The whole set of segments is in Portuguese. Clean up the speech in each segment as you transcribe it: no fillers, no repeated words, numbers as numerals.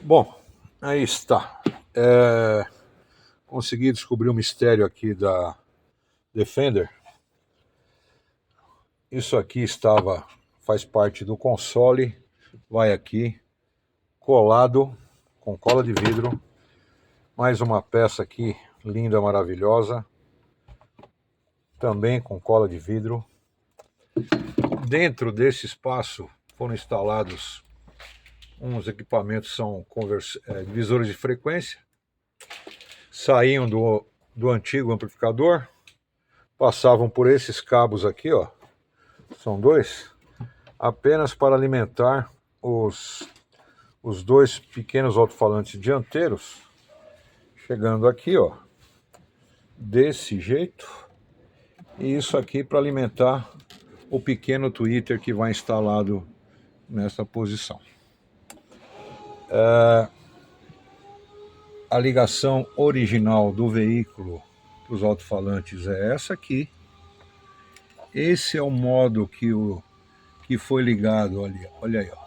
Bom, aí está. Consegui descobrir o mistério aqui da Defender. Isso aqui faz parte do console, vai aqui, colado, com cola de vidro. Mais uma peça aqui, linda, maravilhosa. Também com cola de vidro. Dentro desse espaço foram instalados uns equipamentos, são divisores de frequência. Saíam do antigo amplificador, passavam por esses cabos aqui, ó. São dois, apenas para alimentar os dois pequenos alto-falantes dianteiros, chegando aqui, ó, desse jeito, e isso aqui para alimentar o pequeno tweeter que vai instalado nessa posição. A ligação original do veículo para os alto-falantes é essa aqui. Esse é o modo que foi ligado ali, olha aí, ó.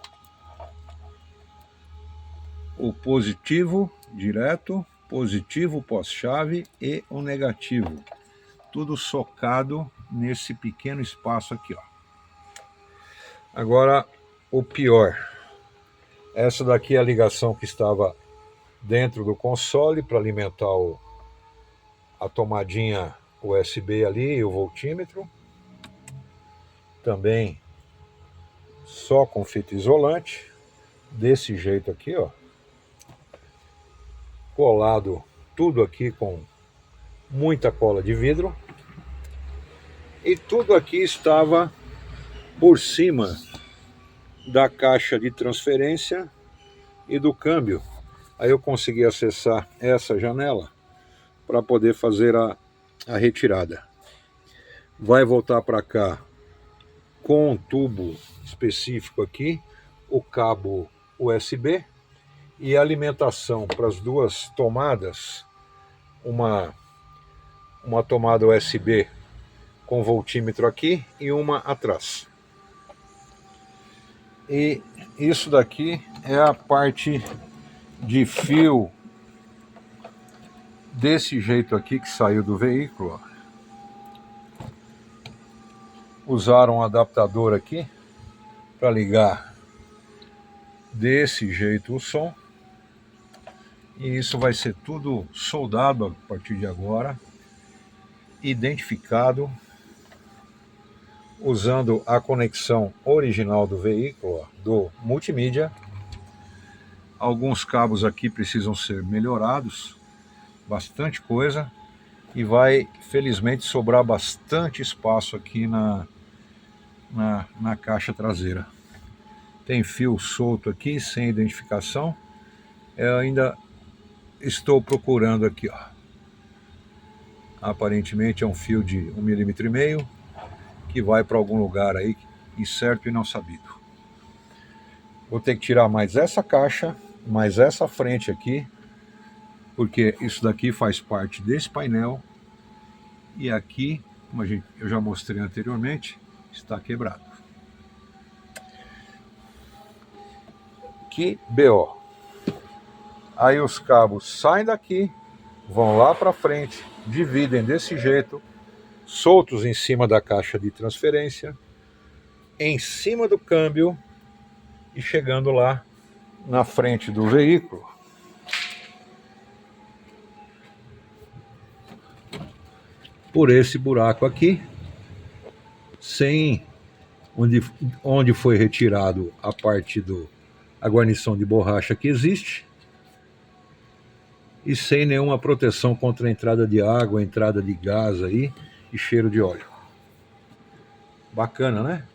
O positivo direto, positivo pós-chave e o negativo. Tudo socado nesse pequeno espaço aqui, ó. Agora, o pior. Essa daqui é a ligação que estava dentro do console para alimentar a tomadinha USB ali e o voltímetro. Também só com fita isolante, desse jeito aqui, ó. Colado tudo aqui com muita cola de vidro. E tudo aqui estava por cima da caixa de transferência e do câmbio. Aí eu consegui acessar essa janela para poder fazer a retirada. Vai voltar para cá com um tubo específico aqui, o cabo USB e a alimentação para as duas tomadas, uma tomada USB com voltímetro aqui e uma atrás. E isso daqui é a parte de fio desse jeito aqui que saiu do veículo, ó. Usaram um adaptador aqui para ligar desse jeito o som. E isso vai ser tudo soldado a partir de agora, identificado, usando a conexão original do veículo, ó, do multimídia. Alguns cabos aqui precisam ser melhorados, bastante coisa, e vai felizmente sobrar bastante espaço aqui na caixa traseira. Tem fio solto aqui, sem identificação. Eu ainda estou procurando aqui, ó. Aparentemente é um fio de 1,5 mm que vai para algum lugar aí, incerto e não sabido. Vou ter que tirar mais essa caixa, mais essa frente aqui, porque isso daqui faz parte desse painel. E aqui, como eu já mostrei anteriormente, está quebrado. Que BO. Aí os cabos saem daqui, vão lá para frente, dividem desse jeito, soltos em cima da caixa de transferência, em cima do câmbio e chegando lá na frente do veículo. Por esse buraco aqui, sem onde foi retirado a parte a guarnição de borracha que existe, e sem nenhuma proteção contra a entrada de água, entrada de gás aí e cheiro de óleo. Bacana, né?